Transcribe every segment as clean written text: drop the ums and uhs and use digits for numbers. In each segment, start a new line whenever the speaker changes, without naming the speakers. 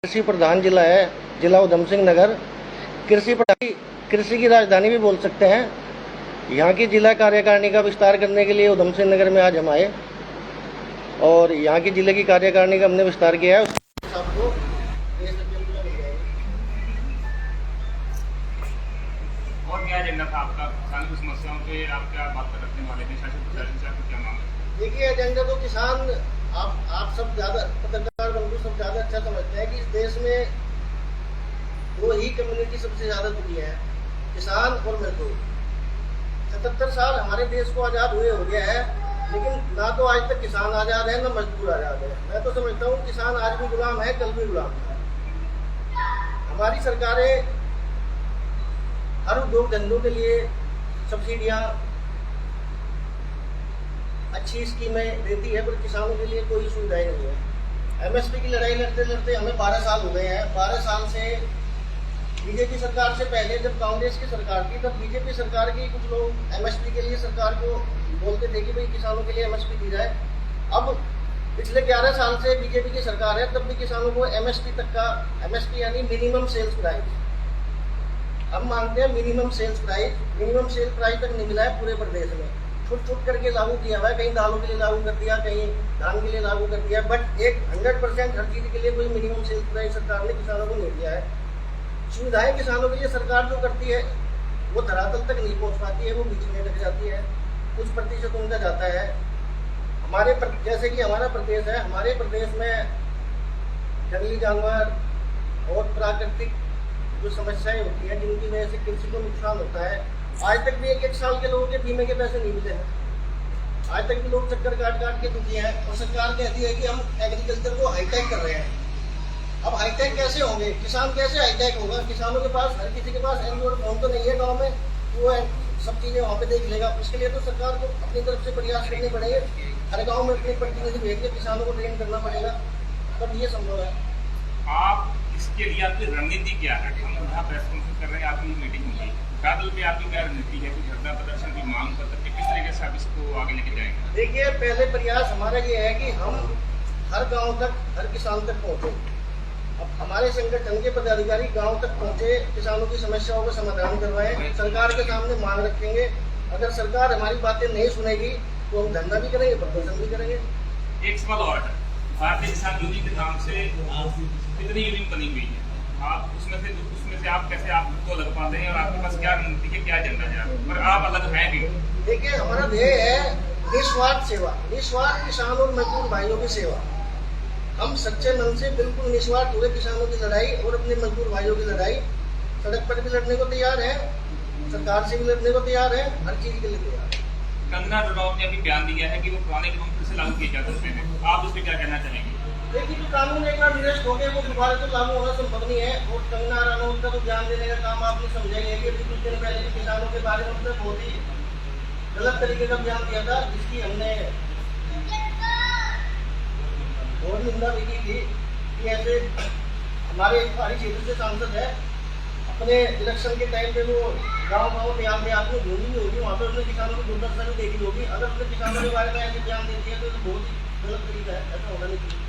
कृषि प्रधान जिला है, जिला उधम सिंह नगर। कृषि की राजधानी भी बोल सकते हैं। यहाँ की जिला कार्यकारिणी का विस्तार करने के लिए उधम सिंह नगर में आज हम आए और यहाँ की जिले की कार्यकारिणी का हमने विस्तार किया है।
और क्या एजेंडा था आपका? किसान की समस्याओं पे आप क्या बात कर रखने वाले थे? शासन प्रशासन से आपको क्या मांग है?
देखिए, एजेंडा तो किसान आप सब ज़्यादा पत्रकार बंधु सब ज़्यादा अच्छा समझते हैं कि इस देश में दो ही कम्युनिटी सबसे ज़्यादा दुखी है, किसान और मजदूर। 77 साल हमारे देश को आज़ाद हुए हो गया है, लेकिन ना तो आज तक किसान आज़ाद है ना मजदूर आज़ाद है। मैं तो समझता हूँ किसान आज भी गुलाम है, कल भी गुलाम है। हमारी सरकारें हर उद्योग धंधों के लिए सब्सिडियाँ, अच्छी स्कीमें देती है, पर किसानों के लिए कोई सुविधाएं नहीं है। एमएसपी की लड़ाई लड़ते लड़ते हमें 12 साल हो गए हैं। 12 साल से बीजेपी सरकार से पहले जब कांग्रेस की सरकार थी, तब बीजेपी सरकार की कुछ लोग एमएसपी के लिए सरकार को बोलते थे कि भाई किसानों के लिए एमएसपी दी जाए। अब पिछले 11 साल से बीजेपी की सरकार है, तब भी किसानों को एमएसपी तक का, एमएसपी यानी मिनिमम सेल्स प्राइस, हम मानते हैं मिनिमम सेल्स प्राइस तक नहीं मिला है पूरे प्रदेश में। छुट करके लागू किया हुआ है, कहीं दालों के लिए लागू कर दिया, कहीं धान के लिए लागू कर दिया, बट एक 100% हर चीज़ के लिए कोई मिनिमम सेल्स प्राइस सरकार ने किसानों को नहीं दिया है। सुविधाएं किसानों के लिए सरकार जो करती है वो धरातल तक नहीं पहुंच पाती है, वो बीच में लग जाती है, कुछ प्रतिशत उनका जाता है। जैसे कि हमारा प्रदेश है, हमारे प्रदेश में जंगली जानवर और प्राकृतिक जो समस्याएं होती हैं जिनकी वजह से कृषि को नुकसान होता है, आज तक भी एक साल के लोगों के बीमे के पैसे नहीं मिले हैं। आज तक भी लोग चक्कर काट के दुखी हैं और सरकार कहती है कि हम एग्रीकल्चर को हाईटेक कर रहे हैं। अब हाईटेक कैसे होंगे? किसान कैसे हाईटेक होगा? किसानों के पास, हर किसी के पास एंड्रॉइड फोन तो नहीं है गाँव में, वो सब चीज़ें वहाँ पे देख लेगा। उसके लिए तो सरकार को अपनी तरफ से प्रयास करने पड़ेंगे, हर गाँव में अपने प्रतिनिधि भेज के किसानों को ट्रेन करना पड़ेगा, तब ये संभव है।
आप इसके लिए आपकी रणनीति क्या है? हम यहाँ प्रेस कॉन्फ्रेंस कर रहे हैं, आपकी मीटिंग होगी, बादल पे आपकी क्या रणनीति है? कुछ धरना प्रदर्शन की मांग कर सकते, किस तरीके से आप इसको आगे लेके जाएंगे?
देखिए, पहले प्रयास हमारा ये है कि हम हर गांव तक, हर किसान तक पहुंचे। अब हमारे संगठन के पदाधिकारी गांव तक पहुंचे, किसानों की समस्याओं का समाधान करवाएं, सरकार के सामने मांग रखेंगे। अगर सरकार हमारी बातें नहीं सुनेगी तो हम धरना भी करेंगे, प्रदर्शन भी करेंगे।
एक सवाल और है, भारतीय किसान यूनियन के नाम से कितनी यूनियन बनी हुई है? आप उसमें से आप कैसे आपको लग पाते हैं और आपके पास क्या रणनीति है, क्या एजेंडा है? पर आप अलग हैं भी।
देखिए, हमारा ध्येय है निस्वार्थ सेवा, निस्वार्थ किसान और मजदूर भाइयों की सेवा। हम सच्चे मन से बिल्कुल निस्वार्थ हुए किसानों की लड़ाई और अपने मजदूर भाइयों की लड़ाई, सड़क पर भी लड़ने को तैयार है, सरकार से भी लड़ने को तैयार है, हर चीज के लिए तैयार है।
कंगना रनौत ने अभी बयान दिया है कि वो पुराने कानून फिर से लागू किए जा सकते हैं, आप उस पर क्या कहना चाहेंगे?
देखिए, जो कानून एक बार निरस्त हो गए वो दोबारा तो लागू होना संभव नहीं है। और कंगना रनौत का तो ध्यान देने का काम आपने समझा ही है कि अभी कुछ दिन पहले किसानों के बारे में बहुत ही गलत तरीके का बयान दिया था, जिसकी हमने और निंदा भी की थी कि ऐसे हमारे पहाड़ी क्षेत्र से सांसद है, अपने इलेक्शन के टाइम पे वो गाँव देहात में घूमी होगी, वहाँ पर उसने किसानों की दुर्दशा भी देखी होगी। अगर उसने किसानों के बारे में ऐसे बयान दे दिया तो बहुत ही गलत तरीका है, ऐसा होना नहीं चाहिए।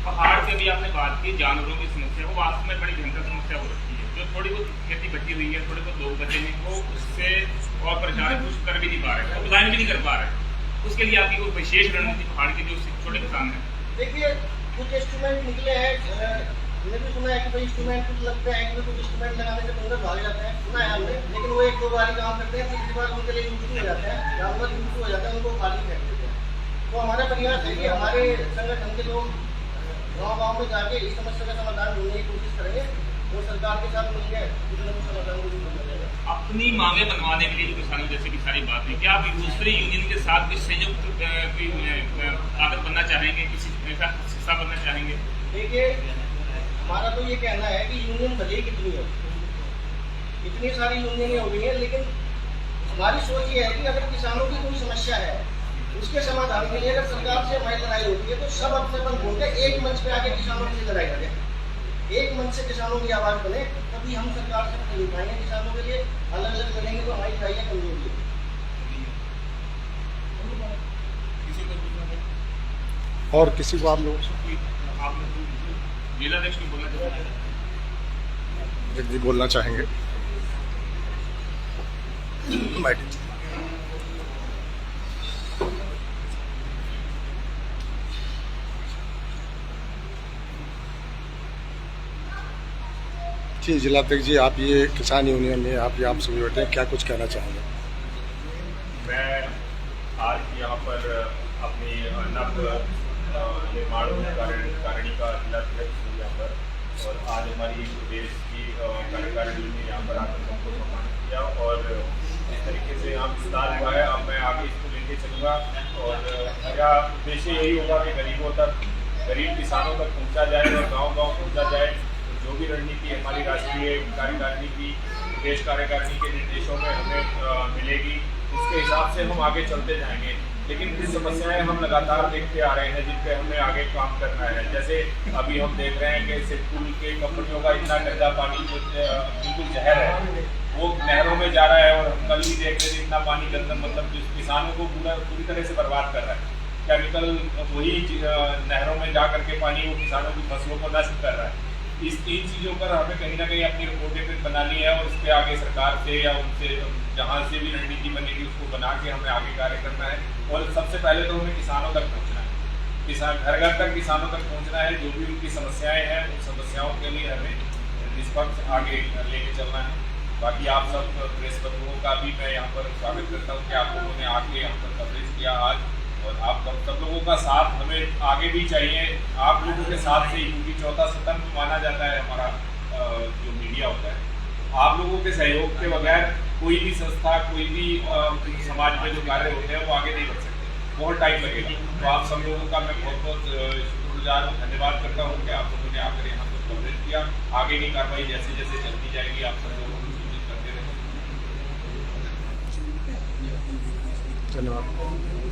पहाड़ पे भी आपने बात की, जानवरों की समस्या, वो वास्तव में बड़ी भयंकर समस्या हो रखी है। जो थोड़ी बहुत खेती बची हुई है, थोड़े बहुत लोग बचे हैं, वो उससे और परेशान कुछ कर भी नहीं पा रहे, उदाहरण भी नहीं कर पा रहे। उसके लिए आपकी कोई विशेष रणनीति पहाड़ के जो छोटे किसान हैं?
देखिए, कुछ इंस्ट्रूमेंट निकले हैं, हमने भी सुना है कि भाई इंस्ट्रूमेंट कुछ लगते हैं कि कुछ इंस्ट्रूमेंट लगाने से बंदर भाग जाते हैं, सुना है हमने, लेकिन वो 1-2 बार ही काम करते हैं, तीसरी बार उनके लिए यूज हो जाते हैं, जानवर यूज हो जाते हैं, उनको खाली फेंक देते हैं। तो हमारा प्रयास है कि हमारे संगठन के लोग गाँव में जाके इस समस्या का समाधान ढूंढने की कोशिश करेंगे और सरकार के साथ मिलकर कुछ न कुछ समाधान जरूर ढूंढा जाएगा।
अपनी मांगे बनवाने के लिए जो किसानों जैसे कि सारी बात है, क्या आप दूसरी यूनियन के साथ भी संयुक्त ताकत बनना चाहेंगे, किसी ऐसा हिस्सा बनना चाहेंगे?
देखिए, हमारा तो ये कहना है कि यूनियन भले कितनी हो, इतनी सारी यूनियनें हो गई हैं, लेकिन हमारी सोच ये है कि अगर किसानों की कोई समस्या है उसके समाधान के लिए अगर सरकार से हमारी लड़ाई होती है तो सब अपने मन बोल के एक मंच पे आके किसानों की लड़ाई करें, एक मंच से किसानों की आवाज़ बने, तभी हम सरकार से नहीं पाएंगे। किसानों के लिए अलग अलग लड़ेंगे तो हमारी लड़ाइयाँ कमजोर होगी।
और किसी को आप लोग
आप जिलाध्यक्ष को बोलना चाहते हैं?
एक जी बोलना चाहेंगे? बैठिए। जी जिलाध्यक्ष जी, आप ये किसान यूनियन में आप सभी बैठे हैं, क्या कुछ कहना चाहेंगे?
मैं आज यहाँ पर अपनी नव निर्माण कार्यकारिणी का जिलाध्यक्ष हूँ यहाँ पर, और आज हमारी प्रदेश की कार्यकारिणी ने यहाँ पर आकर हमको सम्मानित किया, और इस तरीके से यहाँ विस्तार हुआ है। अब मैं आगे इसको लेके चलूँगा, और मेरा उद्देश्य यही होगा कि गरीबों तक, गरीब किसानों तक पहुँचा जाए और गाँव-गाँव पहुँचा जाए। जो भी रणनीति हमारी राष्ट्रीय कार्यकारिणी की, प्रदेश कार्यकारिणी के निर्देशों में हमें मिलेगी, उसके हिसाब से हम आगे चलते जाएंगे। लेकिन कुछ समस्याएं हम लगातार देखते आ रहे हैं जिन पे हमें आगे काम करना है। जैसे अभी हम देख रहे हैं कि सिरपुर के कंपनियों का इतना गंदा पानी जो बिल्कुल जहर है वो नहरों में जा रहा है, और हम कल ही देख रहे थे इतना पानी गंदा, मतलब किसानों को पूरी तरह से बर्बाद कर रहा है। केमिकल वही नहरों में जा करके पानी वो किसानों की फसलों को नष्ट कर रहा है। इस तीन चीज़ों पर हमें कहीं ना कहीं अपनी रिपोर्टें फिर बनानी है, और उस पर आगे सरकार से या उनसे जहाँ से भी रणनीति बनेगी उसको बना के हमें आगे कार्य करना है। और सबसे पहले तो हमें किसानों तक पहुँचना है, घर घर तक किसानों तक पहुँचना है। जो भी उनकी समस्याएं हैं उन समस्याओं के लिए हमें निष्पक्ष आगे लेके चलना है। बाकी आप सब प्रेस बंधुओं का भी मैं यहाँ पर स्वागत करता हूँ कि आप लोगों ने आके यहाँ पर कवरेज किया आज, और आप सब लोगों का साथ हमें आगे भी चाहिए। आप लोगों के साथ से ही, क्योंकि चौथा स्तंभ माना जाता है हमारा जो मीडिया होता है, आप लोगों के सहयोग के बगैर कोई भी संस्था, कोई भी समाज में जो कार्य होते हैं वो आगे नहीं बढ़ सकते, बहुत टाइम लगेगा। तो आप सब लोगों का मैं बहुत बहुत शुक्रगुजार हूँ, धन्यवाद करता हूँ कि आप लोगों ने आकर यहाँ पर कवरेज किया। आगे की कार्रवाई जैसे जैसे चलती जाएगी आप सब लोगों को सूचित करते रहें।
धन्यवाद।